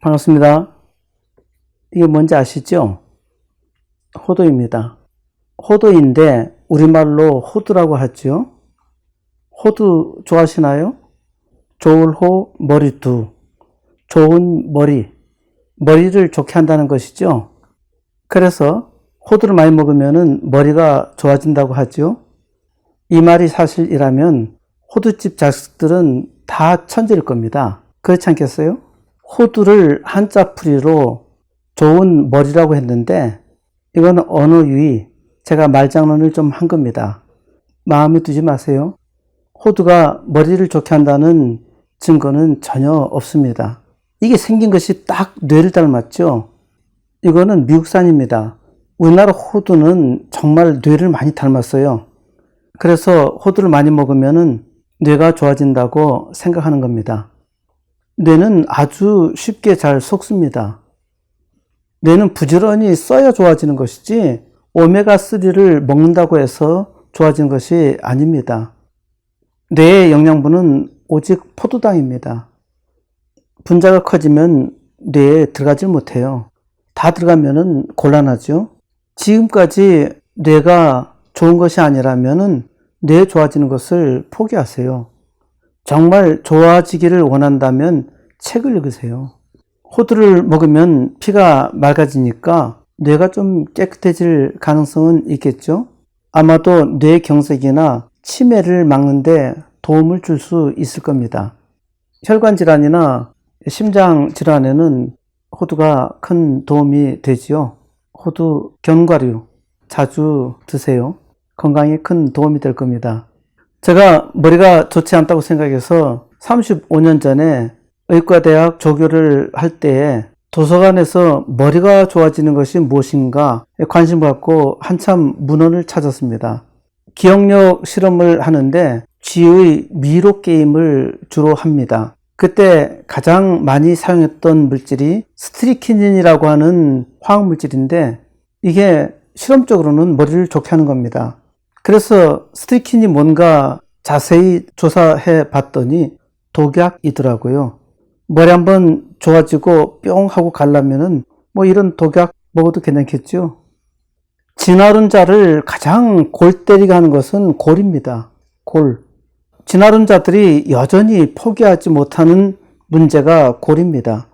반갑습니다. 이게 뭔지 아시죠? 호두입니다. 호두인데 우리말로 호두라고 하죠. 호두 좋아하시나요? 좋을호 머리두, 좋은 머리를 좋게 한다는 것이죠. 그래서 호두를 많이 먹으면 머리가 좋아진다고 하죠. 이 말이 사실이라면 호두집 자식들은 다 천재일 겁니다. 그렇지 않겠어요? 호두를 한자풀이로 좋은 머리라고 했는데 이건 언어유의, 제가 말장난을 좀 한 겁니다. 마음에 두지 마세요. 호두가 머리를 좋게 한다는 증거는 전혀 없습니다. 이게 생긴 것이 딱 뇌를 닮았죠. 이거는 미국산입니다. 우리나라 호두는 정말 뇌를 많이 닮았어요. 그래서 호두를 많이 먹으면 뇌가 좋아진다고 생각하는 겁니다. 뇌는 아주 쉽게 잘 속습니다. 뇌는 부지런히 써야 좋아지는 것이지 오메가3를 먹는다고 해서 좋아지는 것이 아닙니다. 뇌의 영양분은 오직 포도당입니다. 분자가 커지면 뇌에 들어가지 못해요. 다 들어가면 곤란하죠. 지금까지 뇌가 좋은 것이 아니라면 뇌 좋아지는 것을 포기하세요. 정말 좋아지기를 원한다면 책을 읽으세요. 호두를 먹으면 피가 맑아지니까 뇌가 좀 깨끗해질 가능성은 있겠죠. 아마도 뇌경색이나 치매를 막는 데 도움을 줄 수 있을 겁니다. 혈관 질환이나 심장 질환에는 호두가 큰 도움이 되지요. 호두 견과류 자주 드세요. 건강에 큰 도움이 될 겁니다. 제가 머리가 좋지 않다고 생각해서 35년 전에 의과대학 조교를 할 때에 도서관에서 머리가 좋아지는 것이 무엇인가 관심을 갖고 한참 문헌을 찾았습니다. 기억력 실험을 하는데 쥐의 미로 게임을 주로 합니다. 그때 가장 많이 사용했던 물질이 스트리키닌이라고 하는 화학물질인데 이게 실험적으로는 머리를 좋게 하는 겁니다. 그래서 스트리킨이 뭔가 자세히 조사해 봤더니 독약이더라고요. 머리 한번 좋아지고 뿅 하고 가려면은 이런 독약 먹어도 괜찮겠죠. 진화론자를 가장 골 때리게 하는 것은 골입니다. 골. 진화론자들이 여전히 포기하지 못하는 문제가 골입니다.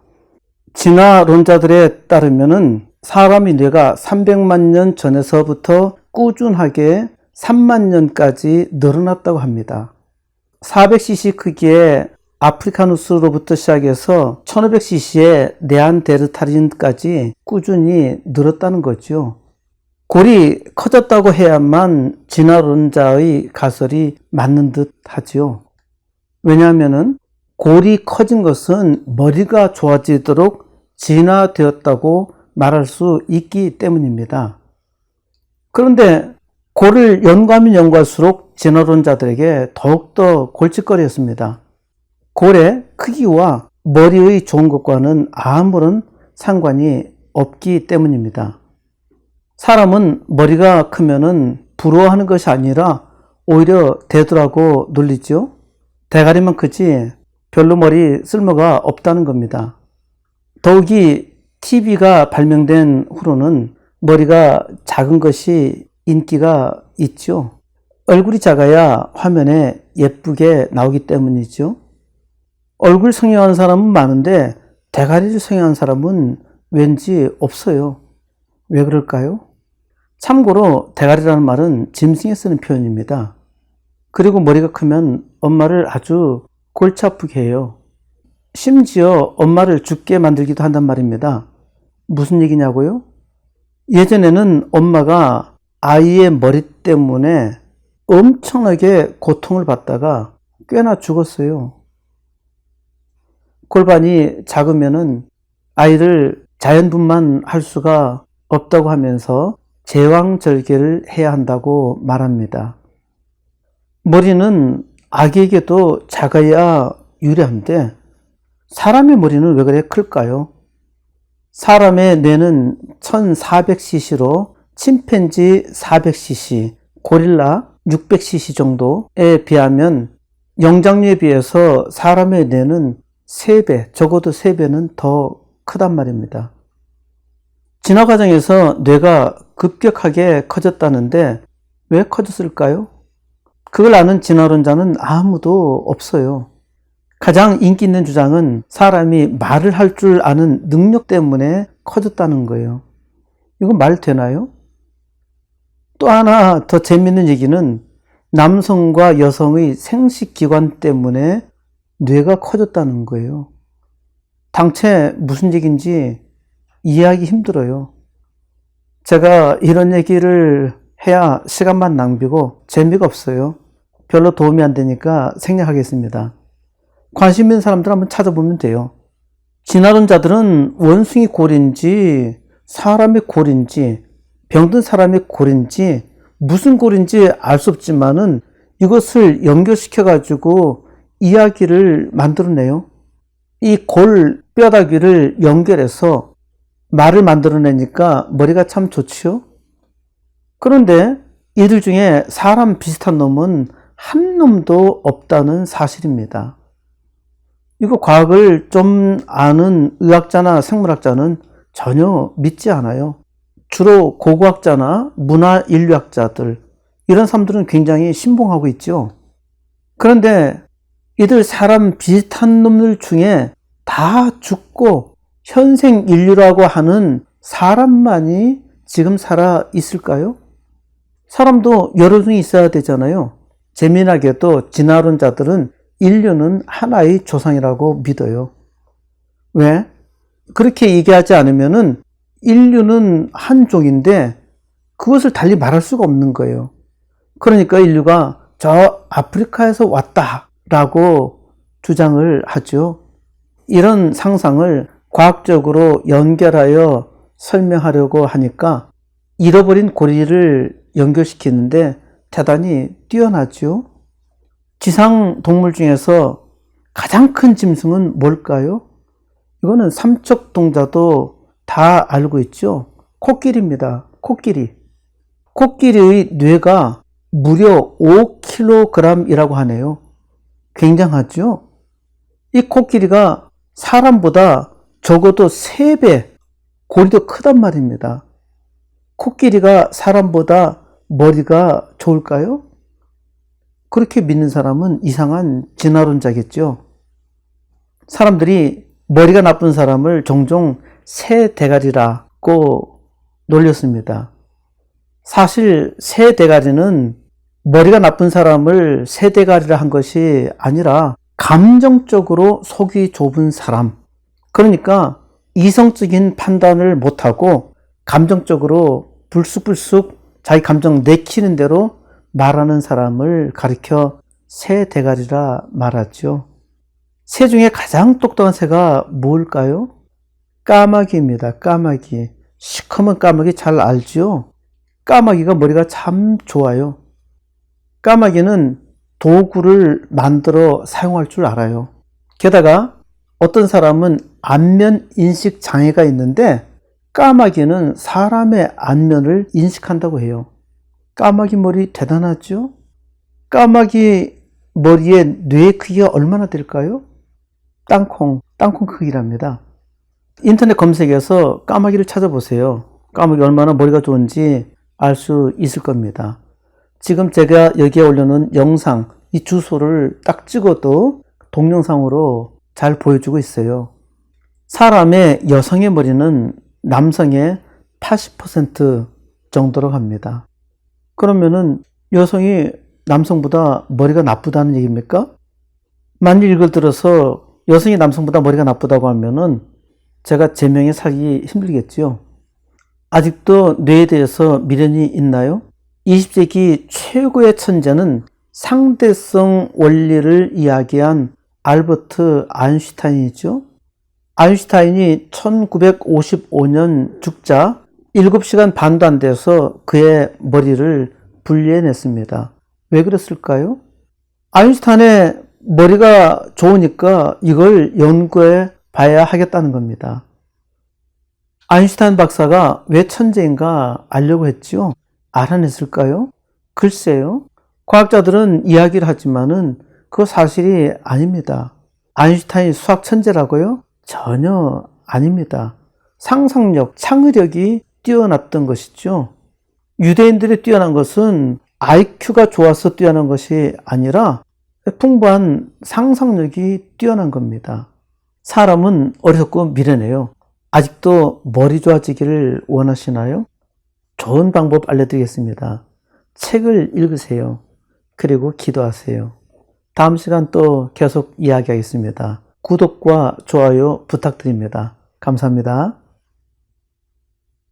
진화론자들에 따르면은 사람의 뇌가 300만 년 전에서부터 꾸준하게 3만 년까지 늘어났다고 합니다. 400cc 크기의 아프리카누스로부터 시작해서 1500cc의 네안데르탈인까지 꾸준히 늘었다는 거죠. 골이 커졌다고 해야만 진화론자의 가설이 맞는 듯 하죠. 왜냐하면 골이 커진 것은 머리가 좋아지도록 진화되었다고 말할 수 있기 때문입니다. 그런데 골을 연구하면 연구할수록 진화론자들에게 더욱더 골칫거리였습니다. 골의 크기와 머리의 좋은 것과는 아무런 상관이 없기 때문입니다. 사람은 머리가 크면은 부러워하는 것이 아니라 오히려 대두라고 놀리죠. 대가리만 크지 별로 머리 쓸모가 없다는 겁니다. 더욱이 TV가 발명된 후로는 머리가 작은 것이 인기가 있죠. 얼굴이 작아야 화면에 예쁘게 나오기 때문이죠. 얼굴 성형한 사람은 많은데 대가리를 성형한 사람은 왠지 없어요. 왜 그럴까요? 참고로 대가리라는 말은 짐승에 쓰는 표현입니다. 그리고 머리가 크면 엄마를 아주 골치 아프게 해요. 심지어 엄마를 죽게 만들기도 한단 말입니다. 무슨 얘기냐고요? 예전에는 엄마가 아이의 머리 때문에 엄청나게 고통을 받다가 꽤나 죽었어요. 골반이 작으면은 아이를 자연분만 할 수가 없다고 하면서 제왕절개를 해야 한다고 말합니다. 머리는 아기에게도 작아야 유리한데 사람의 머리는 왜 그래 클까요? 사람의 뇌는 1400cc로 침팬지 400cc, 고릴라 600cc 정도에 비하면 영장류에 비해서 사람의 뇌는 3배, 적어도 3배는 더 크단 말입니다. 진화 과정에서 뇌가 급격하게 커졌다는데 왜 커졌을까요? 그걸 아는 진화론자는 아무도 없어요. 가장 인기 있는 주장은 사람이 말을 할 줄 아는 능력 때문에 커졌다는 거예요. 이건 말 되나요? 또 하나 더 재밌는 얘기는 남성과 여성의 생식기관 때문에 뇌가 커졌다는 거예요. 당최 무슨 얘기인지 이해하기 힘들어요. 제가 이런 얘기를 해야 시간만 낭비고 재미가 없어요. 별로 도움이 안 되니까 생략하겠습니다. 관심 있는 사람들 한번 찾아보면 돼요. 진화론자들은 원숭이 골인지 사람의 골인지 병든 사람의 골인지 무슨 골인지 알 수 없지만은 이것을 연결시켜 가지고 이야기를 만들어내요. 이 골 뼈다귀를 연결해서 말을 만들어내니까 머리가 참 좋지요. 그런데 이들 중에 사람 비슷한 놈은 한 놈도 없다는 사실입니다. 이거 과학을 좀 아는 의학자나 생물학자는 전혀 믿지 않아요. 주로 고고학자나 문화인류학자들, 이런 사람들은 굉장히 신봉하고 있죠. 그런데 이들 사람 비슷한 놈들 중에 다 죽고 현생 인류라고 하는 사람만이 지금 살아 있을까요? 사람도 여러 종이 있어야 되잖아요. 재미나게도 진화론자들은 인류는 하나의 조상이라고 믿어요. 왜? 그렇게 얘기하지 않으면은 인류는 한 종인데 그것을 달리 말할 수가 없는 거예요. 그러니까 인류가 저 아프리카에서 왔다라고 주장을 하죠. 이런 상상을 과학적으로 연결하여 설명하려고 하니까 잃어버린 고리를 연결시키는데 대단히 뛰어나죠. 지상 동물 중에서 가장 큰 짐승은 뭘까요? 이거는 삼척동자도 다 알고 있죠. 코끼리입니다. 코끼리. 코끼리의 뇌가 무려 5kg이라고 하네요. 굉장하죠? 이 코끼리가 사람보다 적어도 3배 고리도 크단 말입니다. 코끼리가 사람보다 머리가 좋을까요? 그렇게 믿는 사람은 이상한 진화론자겠죠. 사람들이 머리가 나쁜 사람을 종종 새 대가리라고 놀렸습니다. 사실 새 대가리는 머리가 나쁜 사람을 새 대가리라 한 것이 아니라 감정적으로 속이 좁은 사람, 그러니까 이성적인 판단을 못하고 감정적으로 불쑥불쑥 자기 감정 내키는 대로 말하는 사람을 가리켜 새 대가리라 말하죠. 새 중에 가장 똑똑한 새가 뭘까요? 까마귀입니다. 까마귀. 시커먼 까마귀 잘 알죠? 까마귀가 머리가 참 좋아요. 까마귀는 도구를 만들어 사용할 줄 알아요. 게다가 어떤 사람은 안면 인식 장애가 있는데 까마귀는 사람의 안면을 인식한다고 해요. 까마귀 머리 대단하죠? 까마귀 머리의 뇌 크기가 얼마나 될까요? 땅콩 크기랍니다. 인터넷 검색에서 까마귀를 찾아보세요. 까마귀 얼마나 머리가 좋은지 알 수 있을 겁니다. 지금 제가 여기에 올려놓은 영상, 이 주소를 딱 찍어도 동영상으로 잘 보여주고 있어요. 사람의 여성의 머리는 남성의 80% 정도로 갑니다. 그러면은 여성이 남성보다 머리가 나쁘다는 얘기입니까? 만일 이걸 들어서 여성이 남성보다 머리가 나쁘다고 하면은 제가 제명에 살기 힘들겠죠. 아직도 뇌에 대해서 미련이 있나요? 20세기 최고의 천재는 상대성 원리를 이야기한 알버트 아인슈타인이죠. 아인슈타인이 1955년 죽자 7시간 반도 안 돼서 그의 머리를 분리해냈습니다. 왜 그랬을까요? 아인슈타인의 머리가 좋으니까 이걸 연구해 봐야 하겠다는 겁니다. 아인슈타인 박사가 왜 천재인가 알려고 했죠. 알아냈을까요? 글쎄요. 과학자들은 이야기를 하지만은 그거 사실이 아닙니다. 아인슈타인이 수학 천재라고요? 전혀 아닙니다. 상상력, 창의력이 뛰어났던 것이죠. 유대인들이 뛰어난 것은 IQ가 좋아서 뛰어난 것이 아니라 풍부한 상상력이 뛰어난 겁니다. 사람은 어리석고 미련해요. 아직도 머리 좋아지기를 원하시나요? 좋은 방법 알려드리겠습니다. 책을 읽으세요. 그리고 기도하세요. 다음 시간 또 계속 이야기하겠습니다. 구독과 좋아요 부탁드립니다. 감사합니다.